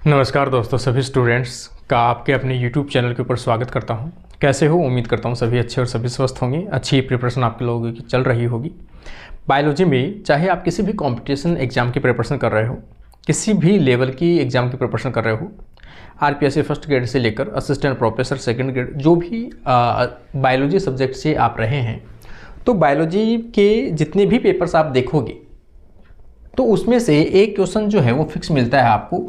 नमस्कार दोस्तों, सभी स्टूडेंट्स का आपके अपने YouTube चैनल के ऊपर स्वागत करता हूं। कैसे हो? उम्मीद करता हूं सभी अच्छे और सभी स्वस्थ होंगे। अच्छी प्रिपरेशन आपके लोगों की चल रही होगी। बायोलॉजी में चाहे आप किसी भी कंपटीशन एग्जाम की प्रिपरेशन कर रहे हो, किसी भी लेवल की एग्जाम की प्रिपरेशन कर रहे हो, RPSC फर्स्ट ग्रेड से लेकर असिस्टेंट प्रोफेसर सेकेंड ग्रेड, जो भी बायोलॉजी सब्जेक्ट से आप रहे हैं, तो बायोलॉजी के जितने भी पेपर्स आप देखोगे तो उसमें से एक क्वेश्चन जो है वो फिक्स मिलता है आपको।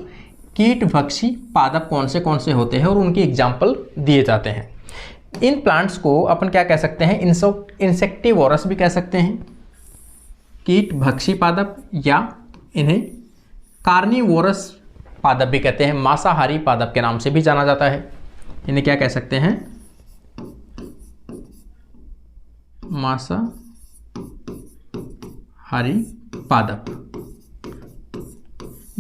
कीटभक्षी पादप कौन से होते हैं और उनके एग्जाम्पल दिए जाते हैं। इन प्लांट्स को अपन क्या कह सकते हैं? इंसेक्टिवोरस भी कह सकते हैं, कीटभक्षी पादप, या इन्हें कार्निवोरस पादप भी कहते हैं। मांसाहारी पादप के नाम से भी जाना जाता है। इन्हें क्या कह सकते हैं? मांसाहारी पादप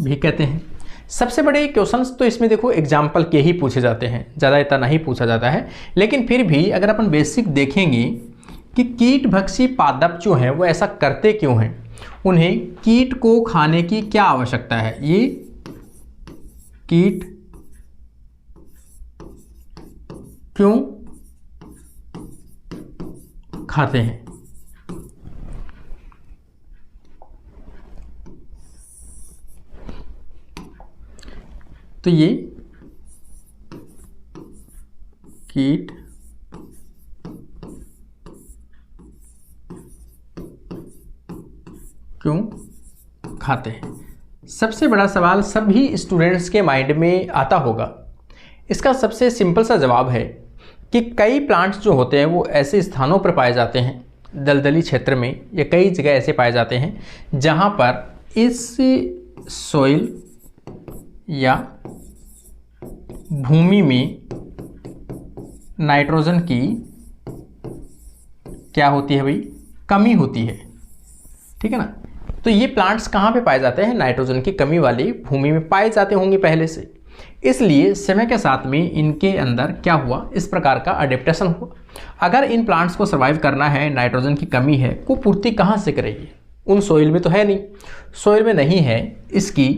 भी कहते हैं। सबसे बड़े क्वेश्चंस तो इसमें देखो एग्जाम्पल के ही पूछे जाते हैं, ज़्यादा इतना नहीं पूछा जाता है। लेकिन फिर भी अगर अपन बेसिक देखेंगे कि कीटभक्षी पादप जो हैं वो ऐसा करते क्यों हैं, उन्हें कीट को खाने की क्या आवश्यकता है, ये कीट क्यों खाते हैं। तो ये कीट क्यों खाते हैं, सबसे बड़ा सवाल सभी स्टूडेंट्स के माइंड में आता होगा। इसका सबसे सिंपल सा जवाब है कि कई प्लांट्स जो होते हैं वो ऐसे स्थानों पर पाए जाते हैं, दलदली क्षेत्र में, या कई जगह ऐसे पाए जाते हैं जहां पर इस सॉइल या भूमि में नाइट्रोजन की क्या होती है भाई? कमी होती है। ठीक है ना। तो ये प्लांट्स कहाँ पे पाए जाते हैं? नाइट्रोजन की कमी वाली भूमि में पाए जाते होंगे पहले से। इसलिए समय के साथ में इनके अंदर क्या हुआ? इस प्रकार का अडेप्टेशन हुआ। अगर इन प्लांट्स को सर्वाइव करना है, नाइट्रोजन की कमी है, को पूर्ति कहाँ से करेगी? उन सॉइल में तो है नहीं, सॉइल में नहीं है। इसकी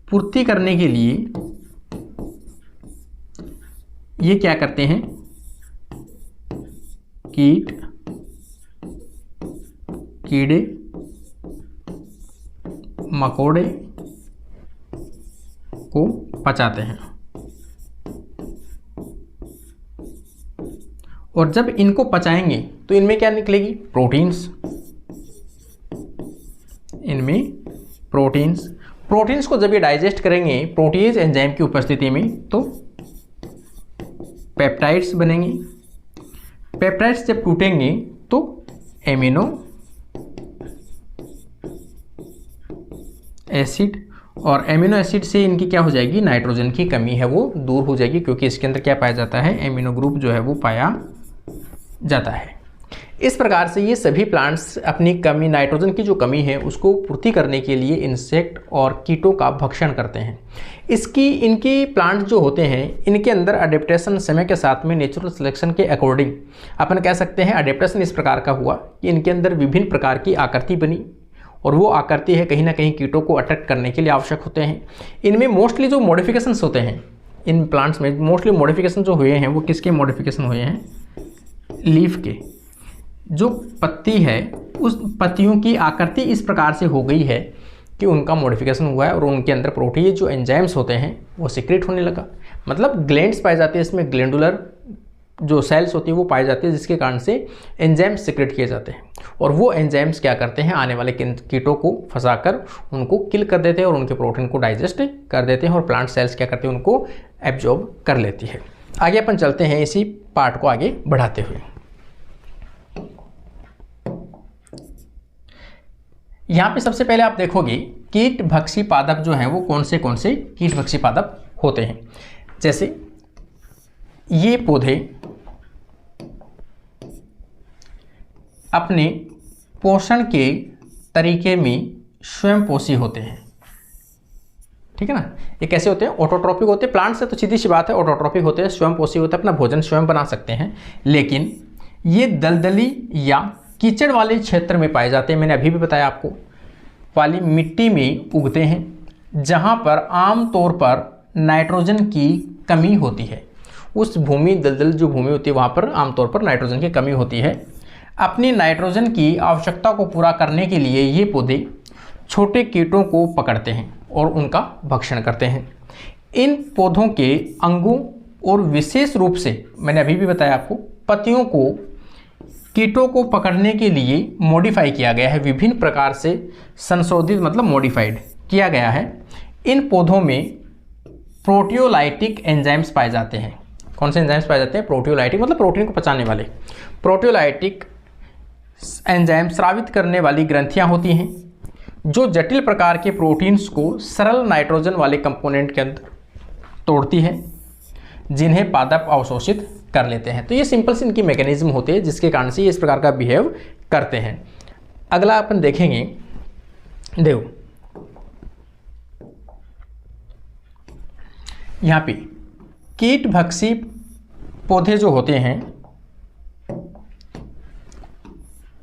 पूर्ति करने के लिए ये क्या करते हैं? कीड़े मकोड़े को पचाते हैं, और जब इनको पचाएंगे तो इनमें क्या निकलेगी? प्रोटीन्स। इनमें प्रोटीन्स को जब ये डाइजेस्ट करेंगे प्रोटीज एंजाइम की उपस्थिति में, तो पेप्टाइड्स बनेंगे। पेप्टाइड्स जब टूटेंगे तो एमिनो एसिड, और एमिनो एसिड से इनकी क्या हो जाएगी? नाइट्रोजन की कमी है वो दूर हो जाएगी, क्योंकि इसके अंदर क्या पाया जाता है? एमिनो ग्रुप जो है वो पाया जाता है। इस प्रकार से ये सभी प्लांट्स अपनी कमी, नाइट्रोजन की जो कमी है उसको पूर्ति करने के लिए इंसेक्ट और कीटों का भक्षण करते हैं। इनकी प्लांट्स जो होते हैं इनके अंदर अडेप्टेशन समय के साथ में नेचुरल सिलेक्शन के अकॉर्डिंग अपन कह सकते हैं अडेप्टेशन इस प्रकार का हुआ कि इनके अंदर विभिन्न प्रकार की आकृति बनी, और वो आकृति है कहीं ना कहीं कीटों को अट्रैक्ट करने के लिए आवश्यक होते हैं। इनमें मोस्टली जो मॉडिफिकेशंस होते हैं, इन प्लांट्स में मोस्टली मॉडिफिकेशन जो हुए हैं वो किसके मॉडिफिकेशन हुए हैं? लीफ के। जो पत्ती है उस पत्तियों की आकृति इस प्रकार से हो गई है कि उनका मॉडिफिकेशन हुआ है, और उनके अंदर प्रोटीन जो एंजाइम्स होते हैं वो सीक्रेट होने लगा। मतलब ग्लैंड्स पाए जाते हैं, इसमें ग्लैंडुलर जो सेल्स होती है वो पाई जाती है, जिसके कारण से एंजाइम्स सीक्रेट किए जाते हैं, और वो एंजाइम्स क्या करते हैं? आने वाले कीटों को फंसाकर उनको किल कर देते हैं और उनके प्रोटीन को डाइजेस्ट कर देते हैं, और प्लांट सेल्स क्या करते हैं? उनको एब्जॉर्ब कर लेती है। आगे अपन चलते हैं इसी पार्ट को आगे बढ़ाते हुए। यहाँ पे सबसे पहले आप देखोगे कीटभक्षी पादप जो हैं वो कौन से कीटभक्षी पादप होते हैं। जैसे ये पौधे अपने पोषण के तरीके में स्वयंपोषी होते हैं। ठीक है ना। ये कैसे होते हैं? ऑटोट्रॉपिक होते हैं। प्लांट से तो सीधी सी बात है, ऑटोट्रॉपिक होते हैं, स्वयंपोषी होते हैं, अपना भोजन स्वयं बना सकते हैं। लेकिन ये दलदली या कीचड़ वाले क्षेत्र में पाए जाते हैं। मैंने अभी भी बताया आपको, वाली मिट्टी में उगते हैं जहाँ पर आमतौर पर नाइट्रोजन की कमी होती है। उस भूमि दलदल जो भूमि होती है वहाँ पर आमतौर पर नाइट्रोजन की कमी होती है। अपनी नाइट्रोजन की आवश्यकता को पूरा करने के लिए ये पौधे छोटे कीटों को पकड़ते हैं और उनका भक्षण करते हैं। इन पौधों के अंगों और विशेष रूप से मैंने अभी भी बताया आपको, पत्तियों को कीटों को पकड़ने के लिए मॉडिफाई किया गया है, विभिन्न प्रकार से संशोधित मतलब मॉडिफाइड किया गया है। इन पौधों में प्रोटियोलाइटिक एंजाइम्स पाए जाते हैं। कौन से एंजाइम्स पाए जाते हैं? प्रोटियोलाइटिक मतलब प्रोटीन को पचाने वाले। प्रोटियोलाइटिक एंजाइम स्रावित करने वाली ग्रंथियां होती हैं जो जटिल प्रकार के प्रोटीन्स को सरल नाइट्रोजन वाले कंपोनेंट के अंदर तोड़ती है, जिन्हें पादप अवशोषित कर लेते हैं। तो ये सिंपल से इनकी मैकेनिज्म होते हैं जिसके कारण से ये इस प्रकार का बिहेव करते हैं। अगला अपन देखेंगे, देखो यहाँ पे कीटभक्षी पौधे जो होते हैं,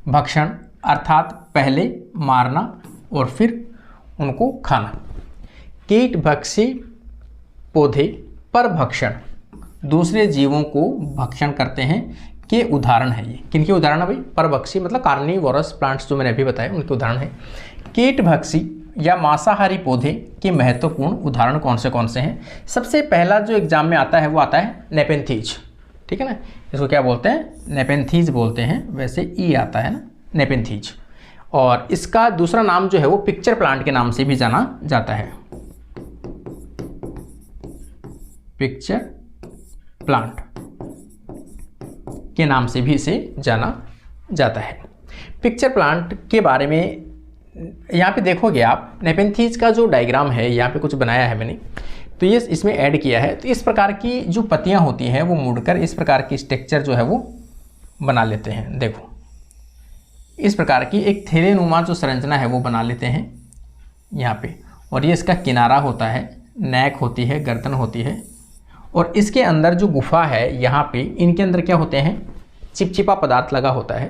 भक्षण अर्थात पहले मारना और फिर उनको खाना। कीटभक्षी पौधे परभक्षण दूसरे जीवों को भक्षण करते हैं के उदाहरण है। ये किनके उदाहरण है भाई? परभक्षी मतलब कार्निवोरस प्लांट्स जो मैंने अभी बताया उनके उदाहरण है। कीटभक्षी या मांसाहारी पौधे के महत्वपूर्ण उदाहरण कौन से हैं? सबसे पहला जो एग्जाम में आता है वो आता है नेपेंथीज, ठीक है ना। इसको क्या बोलते हैं? नेपेंथीज बोलते हैं, वैसे ई आता है ना, नेपेंथीज। और इसका दूसरा नाम जो है वो पिक्चर प्लांट के नाम से भी जाना जाता है, पिक्चर प्लांट के नाम से भी इसे जाना जाता है। पिक्चर प्लांट के बारे में यहाँ पे देखोगे आप, नेपेंथीज का जो डायग्राम है यहाँ पे कुछ बनाया है मैंने, तो ये इसमें ऐड किया है। तो इस प्रकार की जो पत्तियाँ होती हैं वो मुड़कर इस प्रकार की स्ट्रक्चर जो है वो बना लेते हैं। देखो इस प्रकार की एक थैलेनुमा जो संरचना है वो बना लेते हैं यहाँ पे, और ये इसका किनारा होता है, नेक होती है, गर्दन होती है, और इसके अंदर जो गुफा है यहाँ पे इनके अंदर क्या होते हैं? चिपचिपा पदार्थ लगा होता है,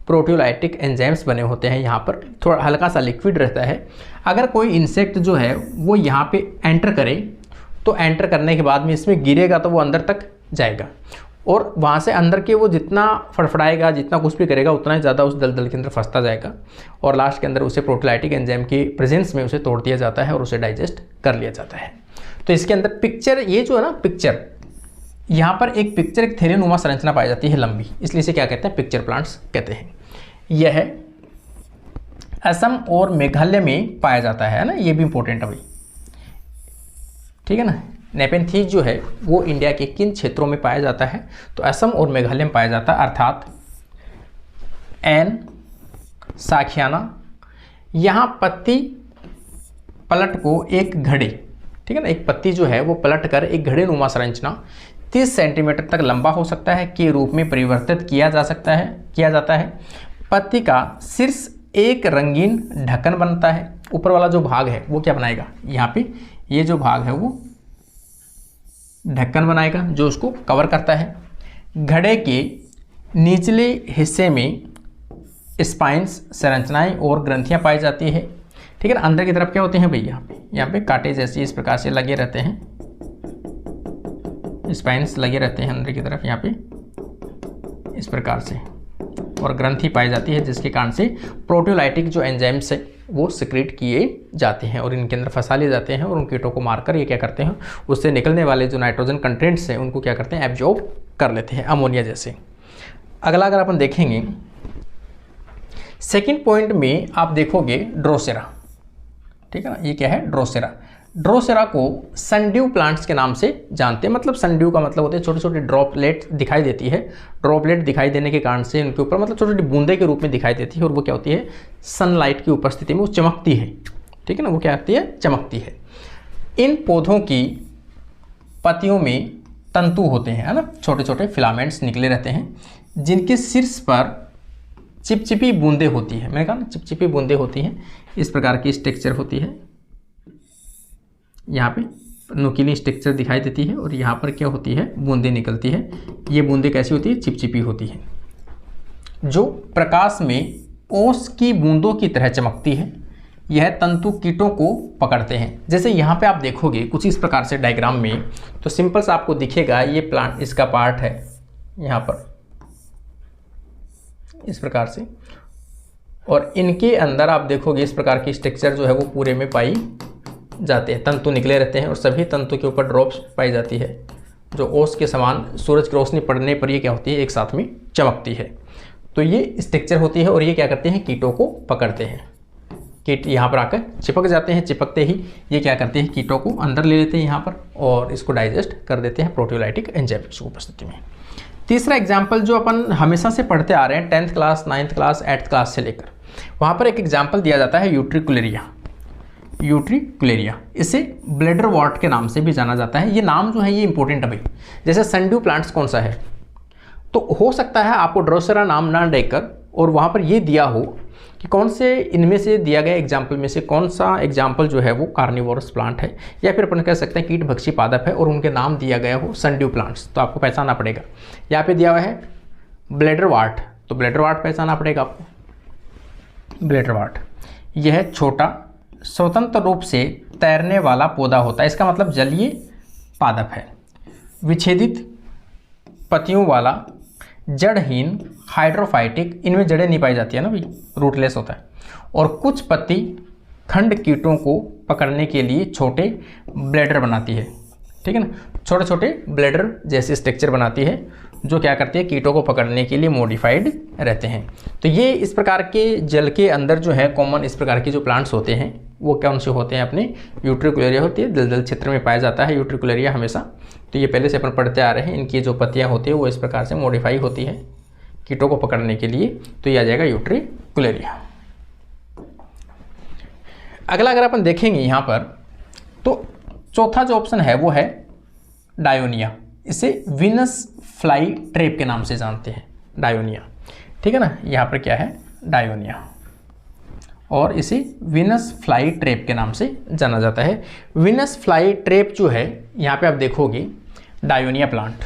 प्रोटियोलाइटिक एंजाइम्स बने होते हैं। यहाँ पर थोड़ा हल्का सा लिक्विड रहता है। अगर कोई इंसेक्ट जो है वो यहाँ पे एंटर करे तो एंटर करने के बाद में इसमें गिरेगा तो वो अंदर तक जाएगा, और वहाँ से अंदर के वो जितना फड़फड़ाएगा, जितना कुछ भी करेगा, उतना ही ज़्यादा उस दलदल के अंदर फंसता जाएगा, और लास्ट के अंदर उसे प्रोटियोलाइटिक एंजाइम की प्रेजेंस में उसे तोड़ दिया जाता है और उसे डाइजेस्ट कर लिया जाता है। तो इसके अंदर पिक्चर, ये जो है ना पिक्चर, यहाँ पर एक पिक्चर, एक थैलेनुमा संरचना पाई जाती है लंबी, इसलिए इसे क्या कहते हैं? पिक्चर प्लांट्स कहते हैं। यह असम और मेघालय में पाया जाता है ना, ये भी इंपॉर्टेंट है भाई, ठीक है ना। नेपेंथीज जो है वो इंडिया के किन क्षेत्रों में पाया जाता है? तो असम और मेघालय में पाया जाता है, अर्थात एन साखियाना। यहाँ पत्ती पलट को एक घड़े, ठीक है ना, एक पत्ती जो है वो पलट कर एक घड़े नुमा संरचना 30 सेंटीमीटर तक लंबा हो सकता है के रूप में परिवर्तित किया जाता है। पत्ती का शीर्ष एक रंगीन ढक्कन बनता है। ऊपर वाला जो भाग है वो क्या बनाएगा? यहाँ पे ये जो भाग है वो ढक्कन बनाएगा जो उसको कवर करता है। घड़े के निचले हिस्से में स्पाइन्स संरचनाएं और ग्रंथियां पाई जाती है, ठीक है ना। अंदर की तरफ क्या होते हैं भाई? यहाँ पे कांटे जैसे इस प्रकार से लगे रहते हैं, स्पाइन्स लगे रहते हैं अंदर की तरफ यहाँ पे इस प्रकार से, और ग्रंथि पाई जाती है जिसके कारण से प्रोटियोलाइटिक जो एंजाइम्स है वो सिक्रेट किए जाते हैं और इनके अंदर फंसा लिए जाते हैं, और उन कीटों को मारकर ये क्या करते हैं? उससे निकलने वाले जो नाइट्रोजन कंटेंट्स हैं उनको क्या करते हैं? एब्जॉर्ब कर लेते हैं, अमोनिया जैसे। अगला अगर अपन देखेंगे सेकंड पॉइंट में आप देखोगे ड्रोसेरा, ठीक है ना। ये क्या है? ड्रोसेरा। ड्रोसेरा को सनड्यू प्लांट्स के नाम से जानते हैं। मतलब सनड्यू का मतलब होते हैं छोटे छोटे ड्रॉपलेट दिखाई देती है। ड्रॉपलेट दिखाई देने के कारण से इनके ऊपर मतलब छोटी छोटी बूंदे के रूप में दिखाई देती है, और वो क्या होती है? सनलाइट की उपस्थिति में वो चमकती है, ठीक है ना। वो क्या होती है? चमकती है। इन पौधों की पत्तियों में तंतु होते हैं, है ना, छोटे छोटे फिलामेंट्स निकले रहते हैं, जिनके शीर्ष पर चिपचिपी बूंदें होती है। मैंने कहा ना चिपचिपी बूंदें होती हैं, इस प्रकार की स्ट्रक्चर होती है। यहाँ पे नुकीली स्ट्रक्चर दिखाई देती है, और यहाँ पर क्या होती है? बूंदें निकलती है। ये बूंदें कैसी होती है? चिपचिपी होती है, जो प्रकाश में ओस की बूंदों की तरह चमकती है। यह तंतु कीटों को पकड़ते हैं। जैसे यहाँ पे आप देखोगे कुछ इस प्रकार से डायग्राम में, तो सिंपल सा आपको दिखेगा ये प्लांट इसका पार्ट है यहाँ पर इस प्रकार से, और इनके अंदर आप देखोगे इस प्रकार की स्ट्रक्चर जो है वो पूरे में पाई जाते हैं। तंतु निकले रहते हैं और सभी तंतु के ऊपर ड्रॉप्स पाई जाती है जो ओस के समान सूरज की रोशनी पड़ने पर ये क्या होती है, एक साथ में चमकती है। तो ये स्ट्रक्चर होती है और ये क्या करते हैं, कीटों को पकड़ते हैं। कीट यहाँ पर आकर चिपक जाते हैं, चिपकते ही ये क्या करते हैं, कीटों को अंदर ले लेते हैं यहाँ पर और इसको डाइजेस्ट कर देते हैं प्रोटियोलाइटिक एंजाइम की उपस्थिति में। तीसरा एग्जाम्पल जो अपन हमेशा से पढ़ते आ रहे हैं 10th class 9th class 8th class से लेकर, वहाँ पर एक एग्जाम्पल दिया जाता है यूट्रिकुलेरिया। यूट्रिकुलेरिया इसे ब्लैडर वॉर्ट के नाम से भी जाना जाता है। ये नाम जो है ये इंपॉर्टेंट है भाई। जैसे सनड्यू प्लांट्स कौन सा है, तो हो सकता है आपको ड्रोसेरा नाम ना देकर और वहाँ पर ये दिया हो कि कौन से इनमें से दिया गया एग्जाम्पल में से कौन सा एग्जाम्पल जो है वो कार्निवोरस प्लांट है, या फिर अपन कह सकते हैं कीटभक्षी पादप है और उनके नाम दिया गया हो सनड्यू प्लांट्स, तो आपको पहचानना पड़ेगा। यहाँ पे दिया हुआ है ब्लैडर वार्ट, तो ब्लैडर वार्ट पहचानना पड़ेगा आपको। ब्लैडर वार्ट यह छोटा स्वतंत्र रूप से तैरने वाला पौधा होता है, इसका मतलब जलीय पादप है। विच्छेदित पत्तियों वाला, जड़हीन, हाइड्रोफाइटिक, इनमें जड़ें नहीं पाई जाती है ना भाई, रूटलेस होता है। और कुछ पत्ती खंड कीटों को पकड़ने के लिए छोटे ब्लैडर बनाती है, ठीक है ना, छोटे छोटे ब्लैडर जैसे स्ट्रक्चर बनाती है जो क्या करती है, कीटों को पकड़ने के लिए मॉडिफाइड रहते हैं। तो ये इस प्रकार के जल के अंदर जो है कॉमन इस प्रकार के जो प्लांट्स होते हैं वो कौन से होते हैं, अपने यूट्रिकुलेरिया होती है, दलदल क्षेत्र में पाया जाता है यूट्रिकुलेरिया हमेशा। तो ये पहले से अपन पढ़ते आ रहे हैं, इनकी जो पत्तियाँ होती है वो इस प्रकार से मॉडिफाई होती है कीटों को पकड़ने के लिए, तो ये आ जाएगा यूट्रिकुलेरिया। अगला अगर अपन देखेंगे यहाँ पर, तो चौथा जो ऑप्शन है वो है डायोनिया। इसे वीनस फ्लाई ट्रैप के नाम से जानते हैं, डायोनिया, ठीक है ना। यहाँ पर क्या है, डायोनिया, और इसे वीनस फ्लाई ट्रैप के नाम से जाना जाता है। वीनस फ्लाई ट्रैप जो है, यहाँ पे आप देखोगे डायोनिया प्लांट,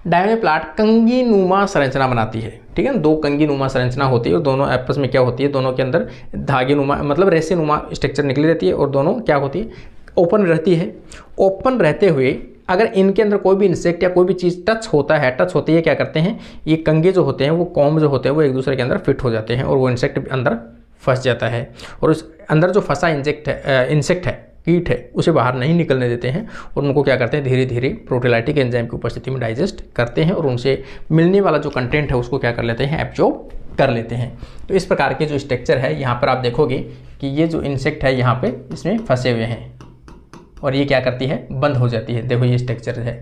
डायोनिया प्लांट कंगी नुमा संरचना बनाती है, ठीक है ना। दो कंगी नुमा संरचना होती है और दोनों आपस में क्या होती है, दोनों के अंदर धागे नुमा मतलब रेसे नुमा स्ट्रक्चर निकली रहती है और दोनों क्या होती है, ओपन रहती है। ओपन रहते हुए अगर इनके अंदर कोई भी इंसेक्ट या कोई भी चीज़ टच होता है, टच होती है, क्या करते हैं, ये कंगे जो होते हैं वो कॉम्ब जो होते हैं वो एक दूसरे के अंदर फिट हो जाते हैं और वो इंसेक्ट अंदर फंस जाता है, और उस अंदर जो फंसा इंसेक्ट है, कीट है, उसे बाहर नहीं निकलने देते हैं और उनको क्या करते हैं, धीरे धीरे प्रोटियोलाइटिक एंजाइम की उपस्थिति में डाइजेस्ट करते हैं और उनसे मिलने वाला जो कंटेंट है उसको क्या कर लेते हैं, एब्जॉर्ब कर लेते हैं। तो इस प्रकार के जो स्ट्रक्चर है, यहाँ पर आप देखोगे कि ये जो इंसेक्ट है यहाँ पे इसमें फंसे हुए हैं और ये क्या करती है, बंद हो जाती है। देखो ये स्ट्रक्चर है,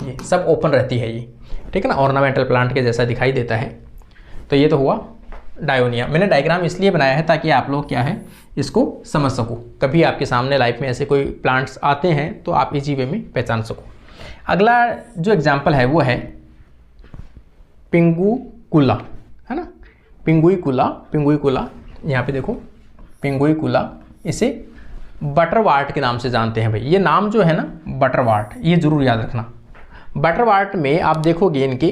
ये सब ओपन रहती है ये, ठीक है ना, ऑर्नामेंटल प्लांट के जैसा दिखाई देता है। तो ये तो हुआ डायोनिया। मैंने डायग्राम इसलिए बनाया है ताकि आप लोग क्या है इसको समझ सको, कभी आपके सामने लाइफ में ऐसे कोई प्लांट्स आते हैं तो आप इजी वे में पहचान सको। अगला जो एग्जाम्पल है वो है पिंगुकुला, है ना, पिंगुइकुला। यहाँ पे देखो पिंगुइकुला, इसे बटरवार्ट के नाम से जानते हैं भाई। ये नाम जो है ना बटरवार्ट, ये जरूर याद रखना। बटरवार्ट में आप देखोगे इनकी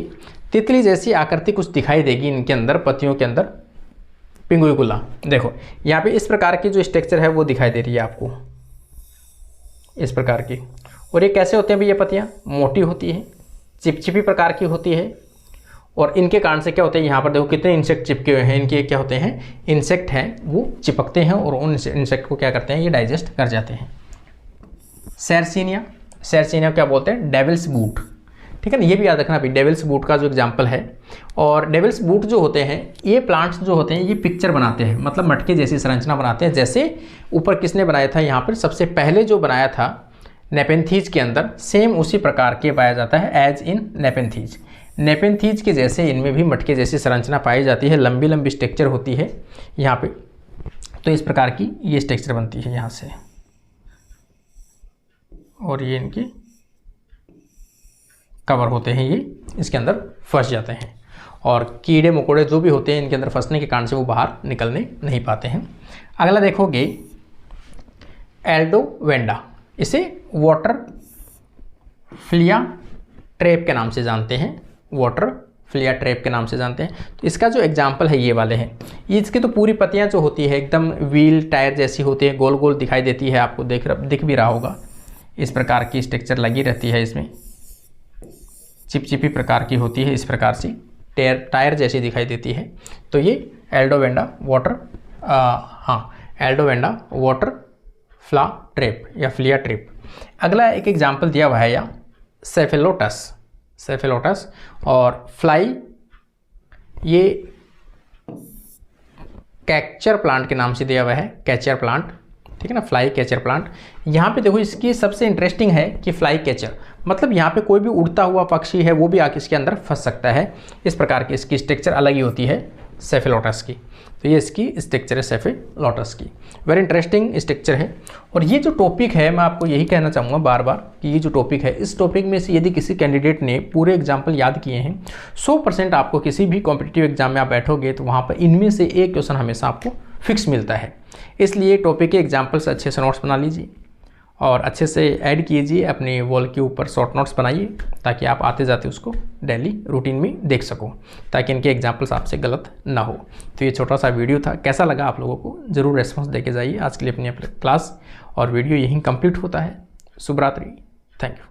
तितली जैसी आकृति कुछ दिखाई देगी इनके अंदर, पत्तियों के अंदर। पिंगुइकुला देखो यहाँ पे इस प्रकार की जो स्ट्रक्चर है वो दिखाई दे रही है आपको, इस प्रकार की। और ये कैसे होते हैं भाई, ये पत्तियाँ मोटी होती हैं, चिपचिपी प्रकार की होती है, और इनके कारण से क्या होता है, यहाँ पर देखो कितने इंसेक्ट चिपके हुए हैं। इनके क्या होते हैं, इंसेक्ट हैं वो चिपकते हैं और उन इंसेक्ट को क्या करते हैं, ये डाइजेस्ट कर जाते हैं। सैरसीनिया क्या बोलते हैं, डेविल्स बूट, ठीक है ना, ये भी याद रखना भाई, डेविल्स बूट का जो एग्जाम्पल है। और डेविल्स बूट जो होते हैं, ये प्लांट्स जो होते हैं ये पिक्चर बनाते हैं, मतलब मटके जैसी संरचना बनाते हैं। जैसे ऊपर किसने बनाया था, यहाँ पर सबसे पहले जो बनाया था नेपेंथीज के अंदर, सेम उसी प्रकार के पाया जाता है एज इन नेपेंथीज। नेपेंथीज के जैसे इनमें भी मटके जैसी संरचना पाई जाती है, लंबी लंबी स्ट्रक्चर होती है यहाँ पे। तो इस प्रकार की ये स्ट्रक्चर बनती है यहाँ से, और ये इनके कवर होते हैं, ये इसके अंदर फंस जाते हैं, और कीड़े मकोड़े जो भी होते हैं इनके अंदर फंसने के कारण से वो बाहर निकलने नहीं पाते हैं। अगला देखोगे एल्डोवेंडा, इसे वाटर फ्लिया ट्रैप के नाम से जानते हैं, वाटर फ्लिया ट्रैप के नाम से जानते हैं। तो इसका जो एग्जाम्पल है ये वाले हैं। ये इसकी तो पूरी पत्तियाँ जो होती है एकदम व्हील टायर जैसी होती है, गोल गोल दिखाई देती है, आपको दिख भी रहा होगा। इस प्रकार की स्ट्रक्चर लगी रहती है, इसमें चिपचिपी प्रकार की होती है, इस प्रकार से टायर जैसी दिखाई देती है। तो ये एल्डोवेंडा वाटर फ्ला ट्रैप या फ्लिया ट्रैप। अगला एक एग्जाम्पल दिया हुआ है या सेफेलोटस और फ्लाई, ये कैचर प्लांट के नाम से दिया हुआ है, कैचर प्लांट, ठीक है ना, फ्लाई कैचर प्लांट। यहाँ पे देखो इसकी सबसे इंटरेस्टिंग है कि फ्लाई कैचर मतलब यहाँ पे कोई भी उड़ता हुआ पक्षी है वो भी आके इसके अंदर फंस सकता है। इस प्रकार की इसकी स्ट्रक्चर अलग ही होती है सेफेलोटस की। तो ये इसकी स्ट्रक्चर है सेफेलोटस की, वेरी इंटरेस्टिंग स्ट्रक्चर है। और ये जो टॉपिक है, मैं आपको यही कहना चाहूँगा बार बार कि ये जो टॉपिक है, इस टॉपिक में से यदि किसी कैंडिडेट ने पूरे एग्जाम्पल याद किए हैं, 100% आपको किसी भी कॉम्पिटिटिव एग्जाम में आप बैठोगे तो वहाँ पर इनमें से एक क्वेश्चन हमेशा आपको फिक्स मिलता है। इसलिए टॉपिक के एग्जाम्पल से अच्छे से नोट्स बना लीजिए और अच्छे से ऐड कीजिए, अपने वॉल के ऊपर शॉर्ट नोट्स बनाइए ताकि आप आते जाते उसको डेली रूटीन में देख सको, ताकि इनके एग्जाम्पल्स आपसे गलत ना हो। तो ये छोटा सा वीडियो था, कैसा लगा आप लोगों को ज़रूर रेस्पॉन्स देके जाइए। आज के लिए अपनी क्लास और वीडियो यहीं कंप्लीट होता है। शुभ रात्रि, थैंक यू।